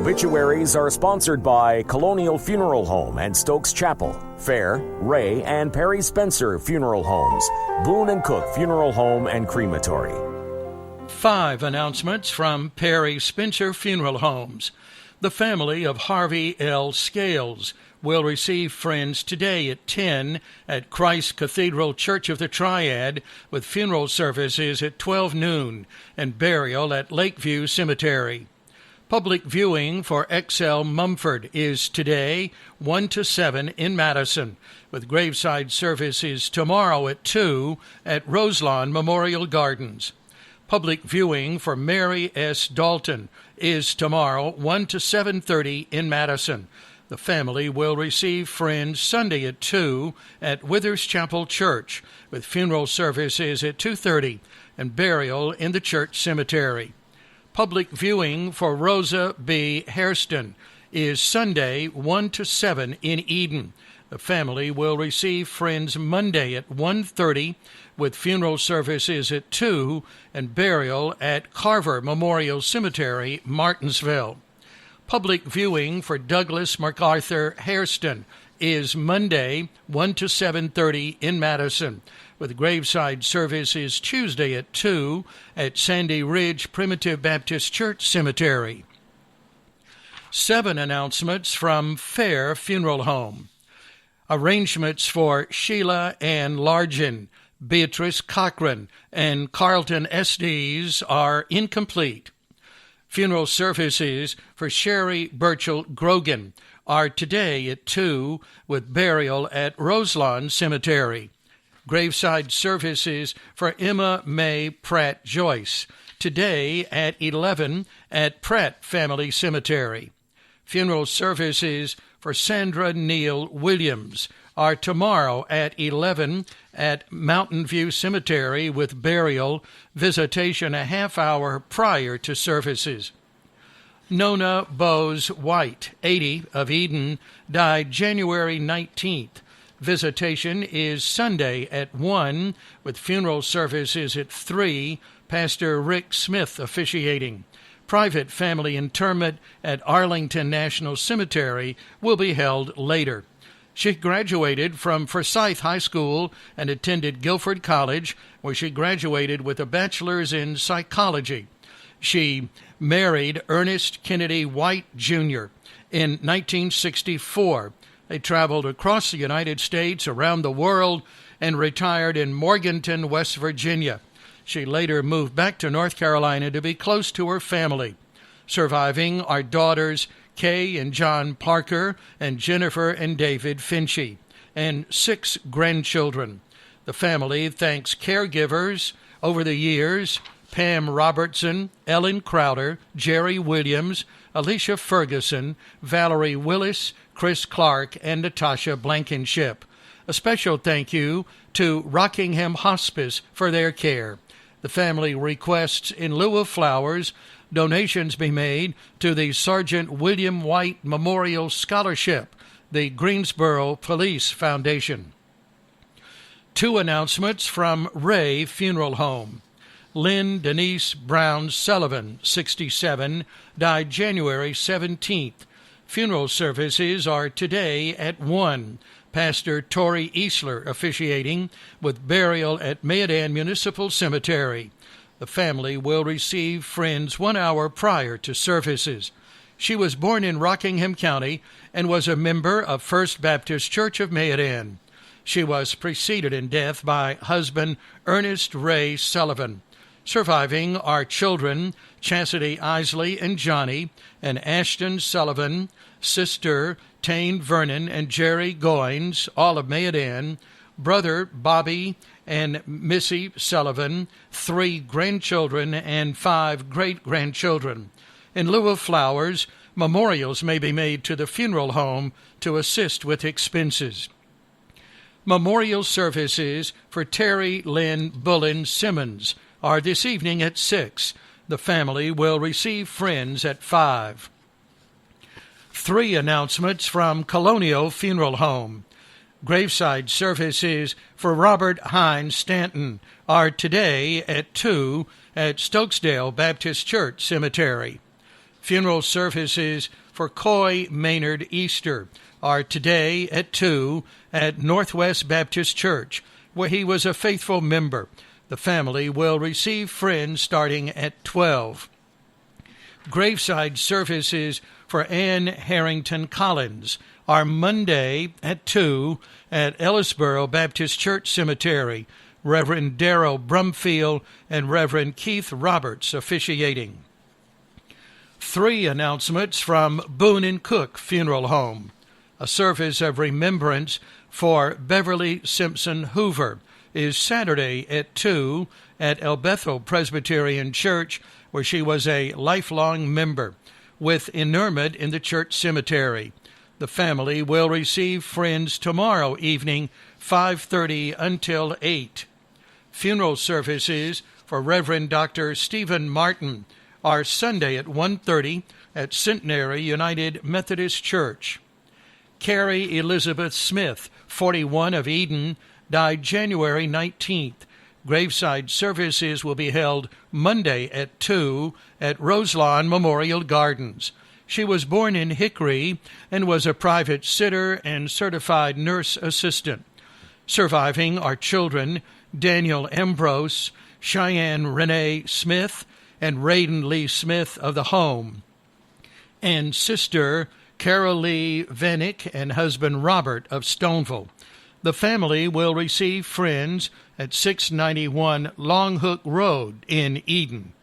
Obituaries are sponsored by Colonial Funeral Home and Stokes Chapel, Fair, Ray, and Perry Spencer Funeral Homes, Boone & Cook Funeral Home and Crematory. 5 announcements from Perry Spencer Funeral Homes. The family of Harvey L. Scales will receive friends today at 10 at Christ Cathedral Church of the Triad, with funeral services at 12 noon and burial at Lakeview Cemetery. Public viewing for X.L. Mumford is today, 1 to 7 in Madison, with graveside services tomorrow at 2 at Roselawn Memorial Gardens. Public viewing for Mary S. Dalton is tomorrow, 1 to 7:30 in Madison. The family will receive friends Sunday at 2 at Withers Chapel Church, with funeral services at 2:30 and burial in the church cemetery. Public viewing for Rosa B. Hairston is Sunday, 1 to 7 in Eden. The family will receive friends Monday at 1:30, with funeral services at 2 and burial at Carver Memorial Cemetery, Martinsville. Public viewing for Douglas MacArthur Hairston is Monday, 1 to 7:30 in Madison, with graveside services Tuesday at 2 at Sandy Ridge Primitive Baptist Church Cemetery. 7 announcements from Fair Funeral Home. Arrangements for Sheila Ann Largen, Beatrice Cochran, and Carlton Estes are incomplete. Funeral services for Sherry Burchell Grogan are today at 2, with burial at Roselawn Cemetery. Graveside services for Emma May Pratt Joyce today at 11 at Pratt Family Cemetery. Funeral services for Sandra Neal Williams are tomorrow at 11 at Mountain View Cemetery, with burial visitation a half hour prior to services. Nona Bowes White, 80, of Eden, died January 19th. Visitation is Sunday at 1, with funeral services at 3, Pastor Rick Smith officiating. Private family interment at Arlington National Cemetery will be held later. She graduated from Forsyth High School and attended Guilford College, where she graduated with a bachelor's in psychology. She married Ernest Kennedy White, Jr. in 1964. They traveled across the United States, around the world, and retired in Morganton, West Virginia. She later moved back to North Carolina to be close to her family. Surviving are daughters Kay and John Parker and Jennifer and David Finchy, and 6 grandchildren. The family thanks caregivers over the years: Pam Robertson, Ellen Crowder, Jerry Williams, Alicia Ferguson, Valerie Willis, Chris Clark, and Natasha Blankenship. A special thank you to Rockingham Hospice for their care. The family requests, in lieu of flowers, donations be made to the Sergeant William White Memorial Scholarship, the Greensboro Police Foundation. 2 announcements from Ray Funeral Home. Lynn Denise Brown Sullivan, 67, died January 17th. Funeral services are today at 1. Pastor Torrey Easler officiating, with burial at Mayodan Municipal Cemetery. The family will receive friends 1 hour prior to services. She was born in Rockingham County and was a member of First Baptist Church of Mayodan. She was preceded in death by husband Ernest Ray Sullivan. Surviving are children Chastity Isley and Johnny, and Ashton Sullivan, sister Tane Vernon and Jerry Goins, all of Mayodan, brother Bobby and Missy Sullivan, 3 grandchildren, and 5 great-grandchildren. In lieu of flowers, memorials may be made to the funeral home to assist with expenses. Memorial services for Terry Lynn Bullen Simmons are this evening at 6. The family will receive friends at 5. 3 announcements from Colonial Funeral Home. Graveside services for Robert Hines Stanton are today at 2 at Stokesdale Baptist Church Cemetery. Funeral services for Coy Maynard Easter are today at 2 at Northwest Baptist Church, where he was a faithful member. The family will receive friends starting at 12. Graveside services for Anne Harrington Collins are Monday at 2 at Ellisboro Baptist Church Cemetery, Reverend Darrell Brumfield and Reverend Keith Roberts officiating. 3 announcements from Boone and Cook Funeral Home. A service of remembrance for Beverly Simpson Hoover is Saturday at 2 at El Bethel Presbyterian Church, where she was a lifelong member, with interment in the church cemetery. The family will receive friends tomorrow evening, 5:30 until 8. Funeral services for Reverend Dr. Stephen Martin are Sunday at 1:30 at Centenary United Methodist Church. Carrie Elizabeth Smith, 41 of Eden, died January 19th. Graveside services will be held Monday at 2 at Roselawn Memorial Gardens. She was born in Hickory and was a private sitter and certified nurse assistant. Surviving are children Daniel Ambrose, Cheyenne Renee Smith, and Raiden Lee Smith of the home, and sister Carol Lee Vanek and husband Robert of Stoneville. The family will receive friends at 691 Long Hook Road in Eden.